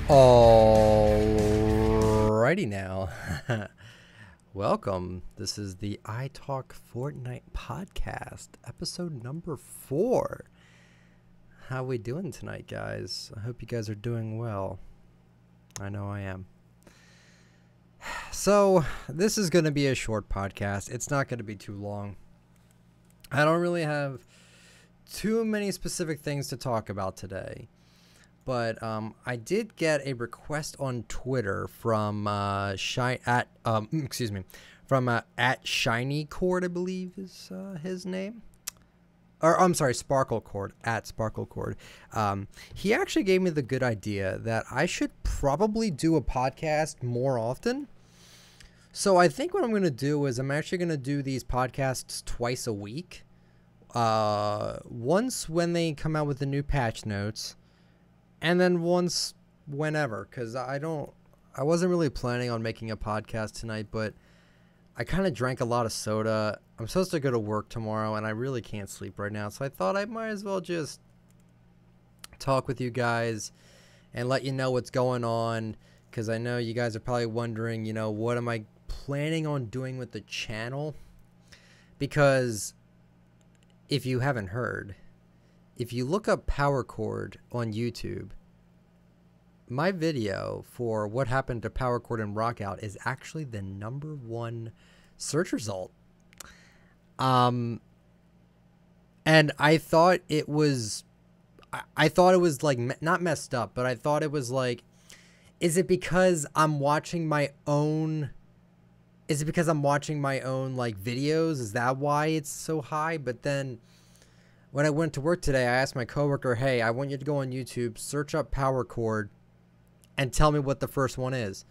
Alrighty now. Welcome. This is the ITalkFortnite podcast, episode number 4. How we doing tonight, guys? I hope you guys are doing well. I know I am. So, this is going to be a short podcast. It's not going to be too long. I don't really have too many specific things to talk about today. But I did get a request on Twitter from at Shiny Cord, I believe is his name. Or I'm sorry, Sparkle Cord, at Sparkle Cord. He actually gave me the good idea that I should probably do a podcast more often. So I think what I'm going to do is I'm actually going to do these podcasts twice a week. Once when they come out with the new patch notes. And then once whenever, because I wasn't really planning on making a podcast tonight, but I kind of drank a lot of soda. I'm supposed to go to work tomorrow, and I really can't sleep right now. So I thought I might as well just talk with you guys and let you know what's going on, because I know you guys are probably wondering, what am I planning on doing with the channel? Because if you haven't heard, if you look up Power Chord on YouTube, my video for what happened to Power Chord and Rockout is actually the #1 search result. And I thought it was, like not messed up, but I thought it was like, is it because I'm watching my own? Is it because I'm watching my own like videos? Is that why it's so high? But then when I went to work today, I asked my coworker, hey, I want you to go on YouTube, search up Power Chord, and tell me what the first one is.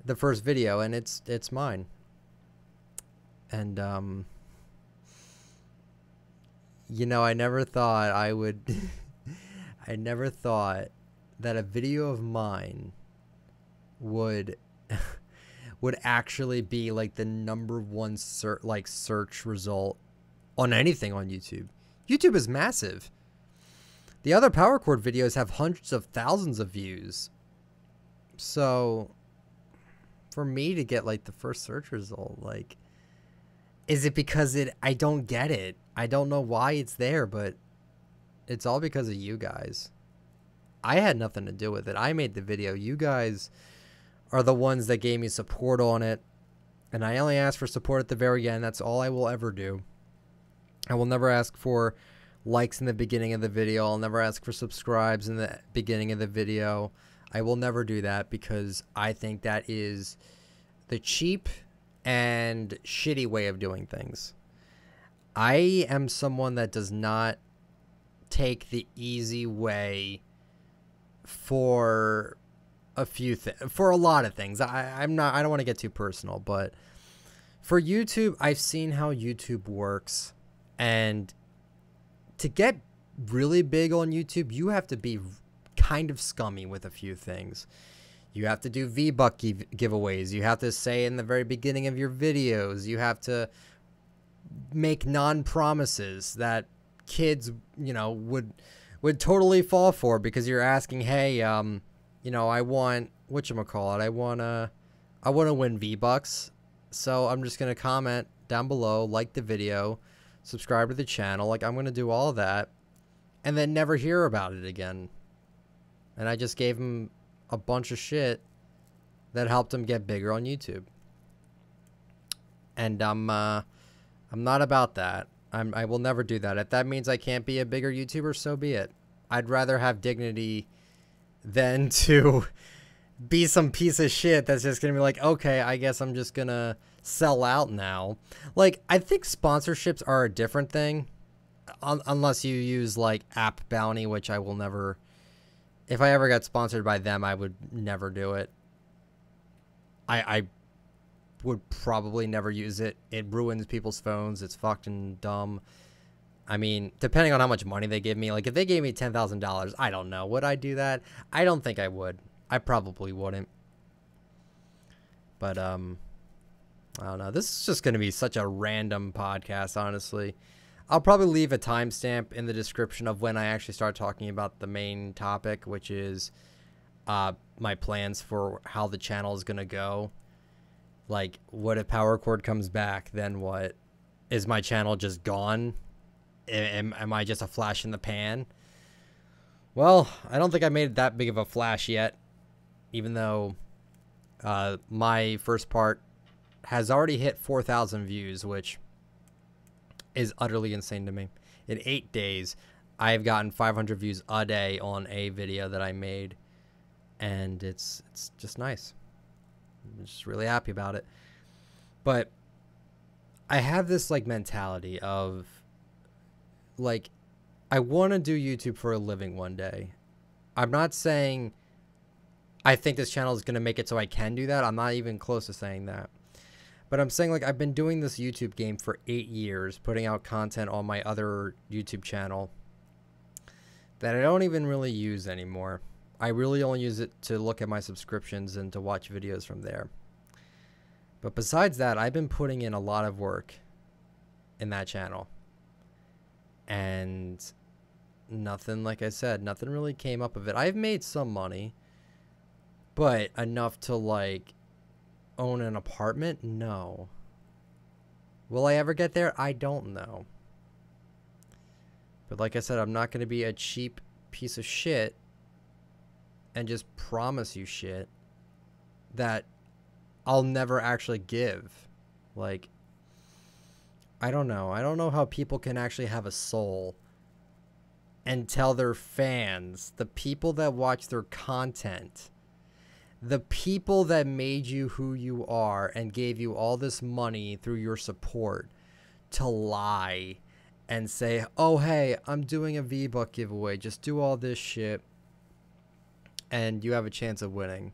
The first video, and it's mine. And, I never thought I would... I never thought that a video of mine would... would actually be, like, the #1 search result on anything on YouTube. YouTube is massive. The other Power Chord videos have hundreds of thousands of views. So, for me to get, like, the first search result, like, is it because I don't get it. I don't know why it's there, but it's all because of you guys. I had nothing to do with it. I made the video. You guys are the ones that gave me support on it. And I only asked for support at the very end. That's all I will ever do. I will never ask for likes in the beginning of the video. I'll never ask for subscribes in the beginning of the video. I will never do that because I think that is the cheap and shitty way of doing things. I am someone that does not take the easy way for a lot of things. I don't want to get too personal, but for YouTube, I've seen how YouTube works. And to get really big on YouTube, you have to be kind of scummy with a few things. You have to do V-Buck giveaways. You have to say in the very beginning of your videos, you have to make non-promises that kids, would totally fall for, because you're asking, hey, I want, whatchamacallit, I want to win V-Bucks. So I'm just going to comment down below, like the video, subscribe to the channel. Like, I'm going to do all that and then never hear about it again. And I just gave him a bunch of shit that helped him get bigger on YouTube. And I'm not about that. I will never do that. If that means I can't be a bigger YouTuber, so be it. I'd rather have dignity than to be some piece of shit that's just going to be like, okay, I guess I'm just going to sell out now. Like, I think sponsorships are a different thing, unless you use like App Bounty, which I will never. If I ever got sponsored by them, I would never do it. I would probably never use it. It ruins people's phones. It's fucking dumb. I mean, depending on how much money they give me, like if they gave me $10,000, I don't know, would I do that? I don't think I would. I probably wouldn't. But I don't know. This is just going to be such a random podcast, honestly. I'll probably leave a timestamp in the description of when I actually start talking about the main topic, which is my plans for how the channel is gonna go. Like, what if Power Chord comes back? Then what? Is my channel just gone? Am I just a flash in the pan? Well, I don't think I made that big of a flash yet, even though my first part has already hit 4,000 views, which is utterly insane to me. In 8 days, I've gotten 500 views a day on a video that I made, and it's just nice. I'm just really happy about it. But I have this like mentality of like, I want to do YouTube for a living one day. I'm not saying I think this channel is going to make it so I can do that. I'm not even close to saying that. But I'm saying, like, I've been doing this YouTube game for 8 years, putting out content on my other YouTube channel that I don't even really use anymore. I really only use it to look at my subscriptions and to watch videos from there. But besides that, I've been putting in a lot of work in that channel. And nothing, like I said, nothing really came up of it. I've made some money, but enough to, like, own an apartment? No. Will I ever get there? I don't know. But like I said, I'm not going to be a cheap piece of shit and just promise you shit that I'll never actually give. Like, I don't know. I don't know how people can actually have a soul and tell their fans, the people that watch their content, the people that made you who you are and gave you all this money through your support, to lie and say, oh, hey, I'm doing a V-Buck giveaway. Just do all this shit and you have a chance of winning.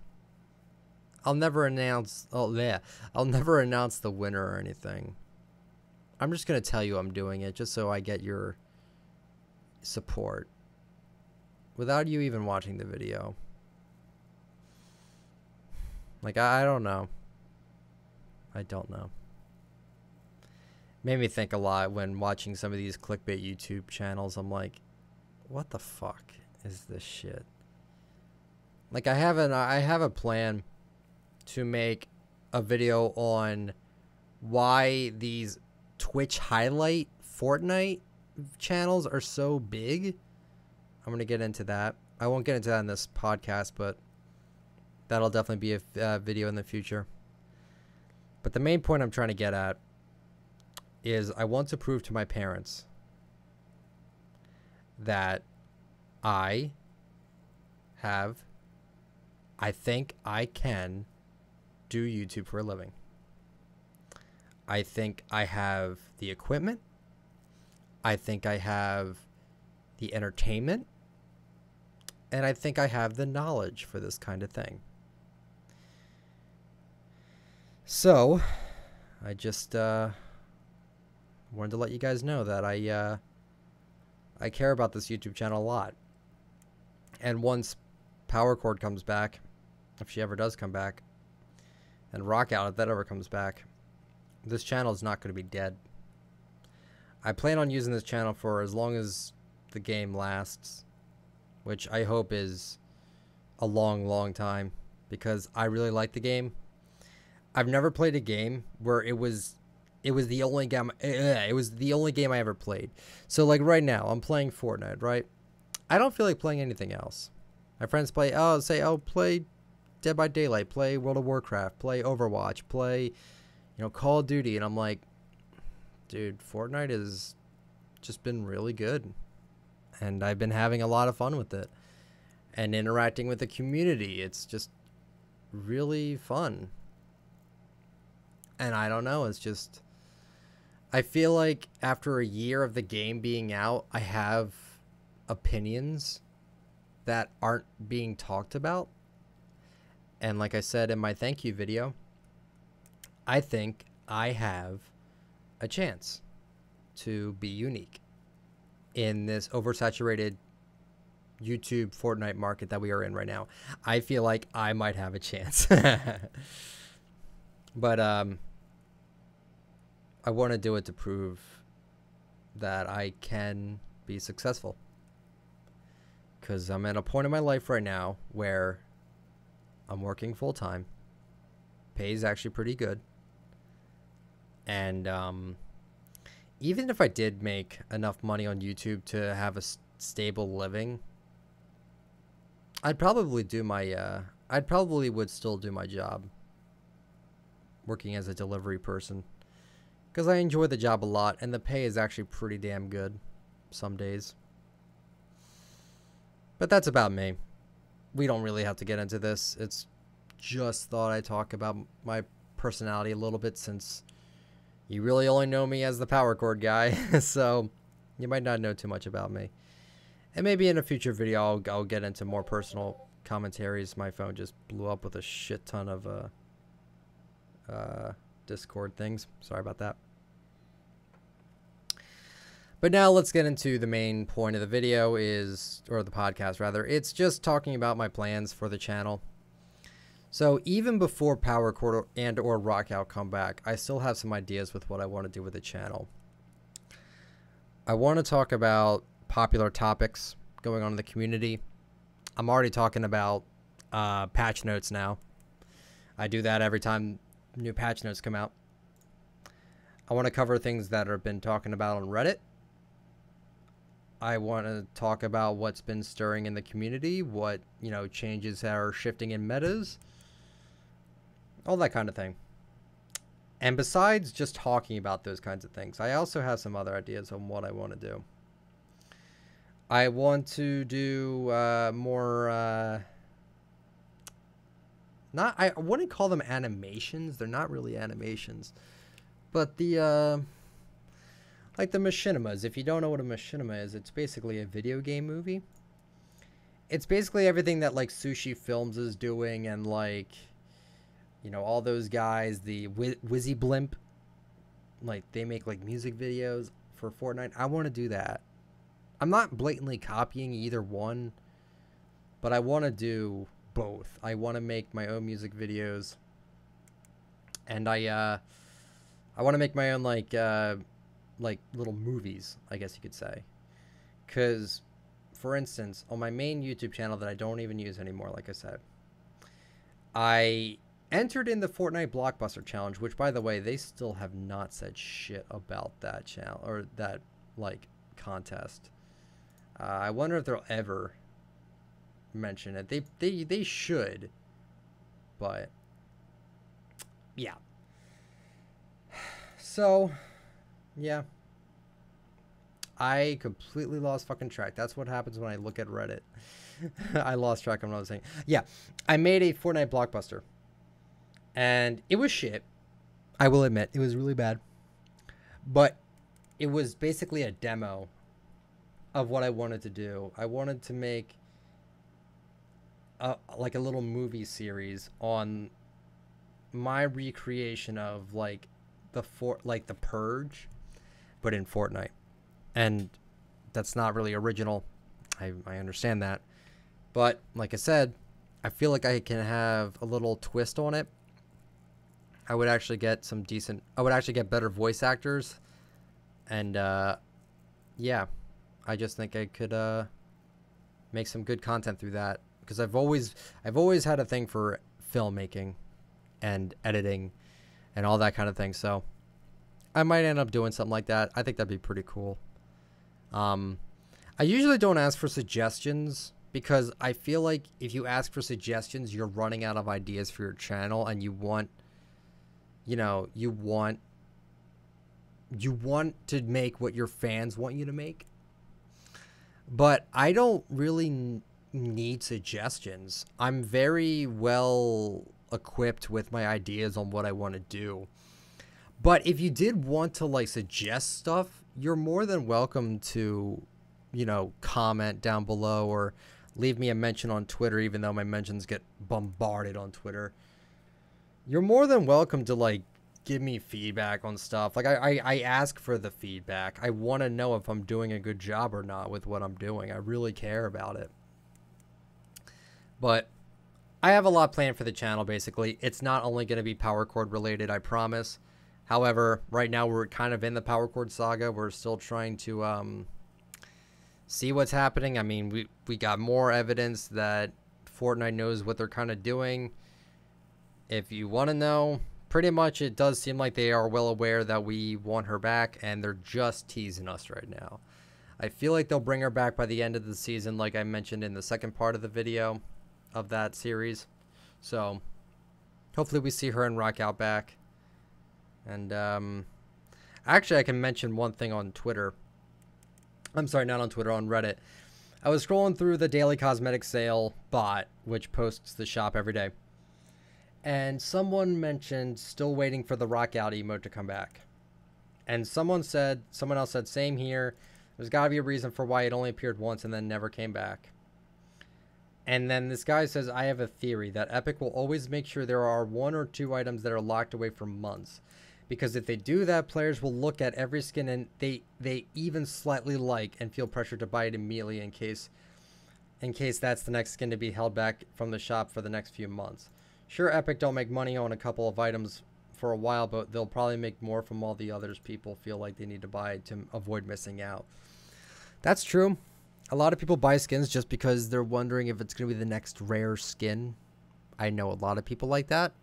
I'll never announce, I'll never announce the winner or anything. I'm just going to tell you I'm doing it just so I get your support without you even watching the video. Like, I don't know. I don't know. Made me think a lot when watching some of these clickbait YouTube channels. I'm like, what the fuck is this shit? Like, I have a plan to make a video on why these Twitch highlight Fortnite channels are so big. I'm going to get into that. I won't get into that in this podcast, but that'll definitely be a video in the future. But the main point I'm trying to get at is I want to prove to my parents that I think I can do YouTube for a living. I think I have the equipment. I think I have the entertainment. And I think I have the knowledge for this kind of thing. So, I just wanted to let you guys know that I care about this YouTube channel a lot. And once Power Chord comes back, if she ever does come back, and Rock Out, if that ever comes back, this channel is not going to be dead. I plan on using this channel for as long as the game lasts, which I hope is a long, long time, because I really like the game. I've never played a game where it was the only game I ever played. So like right now, I'm playing Fortnite, right? I don't feel like playing anything else. My friends play, play Dead by Daylight, play World of Warcraft, play Overwatch, play, Call of Duty, and I'm like, dude, Fortnite has just been really good. And I've been having a lot of fun with it. And interacting with the community, it's just really fun. And I don't know, it's just, I feel like after a year of the game being out, I have opinions that aren't being talked about. And like I said in my thank you video, I think I have a chance to be unique in this oversaturated YouTube Fortnite market that we are in right now. I feel like I might have a chance. But I want to do it to prove that I can be successful. Because I'm at a point in my life right now where I'm working full time. Pay is actually pretty good. And even if I did make enough money on YouTube to have a stable living, I'd probably do my I'd probably would still do my job working as a delivery person, because I enjoy the job a lot and the pay is actually pretty damn good some days. But that's about me. We don't really have to get into this. It's just thought I'd talk about my personality a little bit, since you really only know me as the power cord guy. So you might not know too much about me. And maybe in a future video I'll get into more personal commentaries. My phone just blew up with a shit ton of Discord things. Sorry about that. But now let's get into the main point of the video, or the podcast rather. It's just talking about my plans for the channel. So even before Power Chord and or Rockout come back, I still have some ideas with what I want to do with the channel. I want to talk about popular topics going on in the community. I'm already talking about patch notes now. I do that every time new patch notes come out. I want to cover things that have been talking about on Reddit. I want to talk about what's been stirring in the community, what, you know, changes are shifting in metas, all that kind of thing. And besides just talking about those kinds of things, I also have some other ideas on what I want to do. I want to do more, I wouldn't call them animations. They're not really animations. But the, like the machinimas. If you don't know what a machinima is, it's basically a video game movie. It's basically everything that, like, Sushi Films is doing, and, like, you know, all those guys, the Wizzy Blimp, like, they make, like, music videos for Fortnite. I want to do that. I'm not blatantly copying either one, but I want to do both. I want to make my own music videos, and I want to make my own, like little movies, I guess you could say. Because, for instance, on my main YouTube channel that I don't even use anymore, like I said, I entered in the Fortnite Blockbuster Challenge, which, by the way, they still have not said shit about that channel, or that, like, contest. I wonder if they'll ever mention it. They should, but yeah. So, yeah. I completely lost fucking track. That's what happens when I look at Reddit. I lost track of what I was saying. Yeah, I made a Fortnite Blockbuster, and it was shit. I will admit, it was really bad. But it was basically a demo of what I wanted to do. I wanted to make like a little movie series on my recreation of, like, the Purge, but in Fortnite. And that's not really original. I understand that. But like I said, I feel like I can have a little twist on it. I would actually get better voice actors. And yeah, I just think I could make some good content through that, because I've always had a thing for filmmaking and editing and all that kind of thing. So I might end up doing something like that. I think that'd be pretty cool. I usually don't ask for suggestions, because I feel like if you ask for suggestions, you're running out of ideas for your channel, and you want to make what your fans want you to make. But I don't really need suggestions. I'm very well equipped with my ideas on what I want to do. But if you did want to, like, suggest stuff, you're more than welcome to, you know, comment down below or leave me a mention on Twitter, even though my mentions get bombarded on Twitter. You're more than welcome to, like, give me feedback on stuff. Like, I ask for the feedback. I want to know if I'm doing a good job or not with what I'm doing. I really care about it. But I have a lot planned for the channel, basically. It's not only going to be power chord related, I promise. However, right now we're kind of in the power chord saga. We're still trying to see what's happening. I mean, we got more evidence that Fortnite knows what they're kind of doing. If you want to know, pretty much it does seem like they are well aware that we want her back, and they're just teasing us right now. I feel like they'll bring her back by the end of the season, like I mentioned in the second part of the video of that series. So hopefully we see her and Rockout back. And actually, I can mention one thing on Twitter. I'm sorry, not on Twitter, on Reddit. I was scrolling through the daily cosmetic sale bot, which posts the shop every day. And someone mentioned still waiting for the Rockout emote to come back. And someone else said, same here. There's got to be a reason for why it only appeared once and then never came back. And then this guy says, I have a theory that Epic will always make sure there are 1 or 2 items that are locked away for months. Because if they do that, players will look at every skin and they even slightly like and feel pressure to buy it immediately in case that's the next skin to be held back from the shop for the next few months. Sure, Epic don't make money on a couple of items for a while, but they'll probably make more from all the others people feel like they need to buy to avoid missing out. That's true. A lot of people buy skins just because they're wondering if it's going to be the next rare skin. I know a lot of people like that.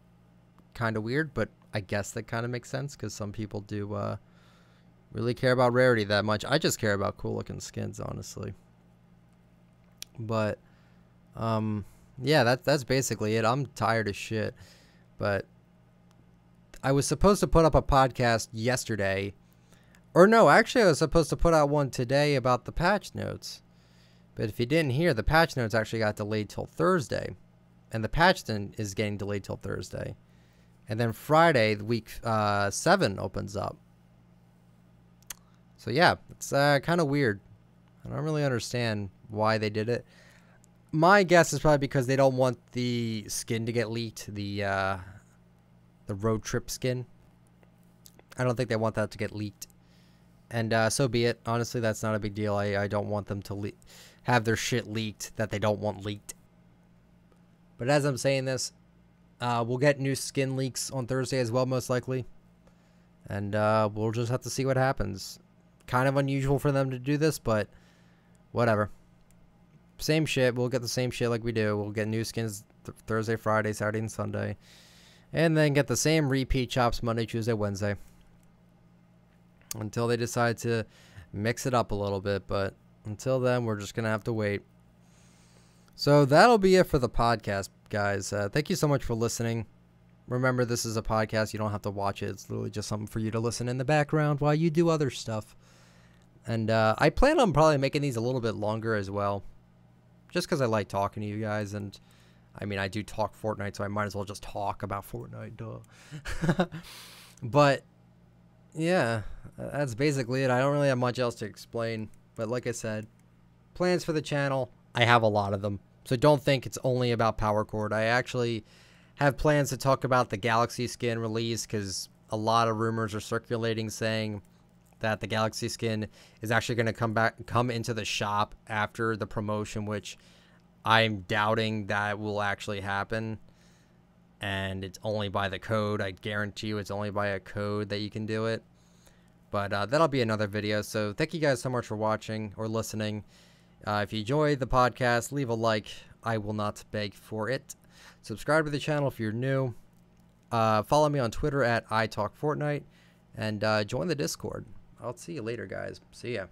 Kind of weird, but I guess that kind of makes sense because some people do really care about rarity that much. I just care about cool looking skins, honestly. But yeah, that's basically it. I'm tired as shit. But I was supposed to put up a podcast yesterday. Or no, actually I was supposed to put out one today about the patch notes. But if you didn't hear, the patch notes actually got delayed till Thursday. And the patch then is getting delayed till Thursday. And then Friday, week 7 opens up. So yeah, it's kind of weird. I don't really understand why they did it. My guess is probably because they don't want the skin to get leaked. The road trip skin. I don't think they want that to get leaked. And so be it. Honestly, that's not a big deal. I don't want them to have their shit leaked that they don't want leaked. But as I'm saying this, we'll get new skin leaks on Thursday as well, most likely. And we'll just have to see what happens. Kind of unusual for them to do this, but whatever. Same shit. We'll get the same shit like we do. We'll get new skins Thursday, Friday, Saturday, and Sunday. And then get the same repeat chops Monday, Tuesday, Wednesday. Until they decide to mix it up a little bit. But until then, we're just going to have to wait. So that'll be it for the podcast, guys. Thank you so much for listening. Remember, this is a podcast. You don't have to watch it. It's literally just something for you to listen in the background while you do other stuff. And I plan on probably making these a little bit longer as well. Just because I like talking to you guys. And, I mean, I do talk Fortnite, so I might as well just talk about Fortnite, duh. But, yeah, that's basically it. I don't really have much else to explain. But like I said, plans for the channel, I have a lot of them. So don't think it's only about Power Chord. I actually have plans to talk about the Galaxy skin release because a lot of rumors are circulating saying that the Galaxy skin is actually going to come into the shop after the promotion, which I'm doubting that will actually happen. And it's only by the code. I guarantee you it's only by a code that you can do it. But that'll be another video. So thank you guys so much for watching or listening. If you enjoyed the podcast, leave a like. I will not beg for it. Subscribe to the channel if you're new. Follow me on Twitter at ITalkFortnite. And join the Discord. I'll see you later, guys. See ya.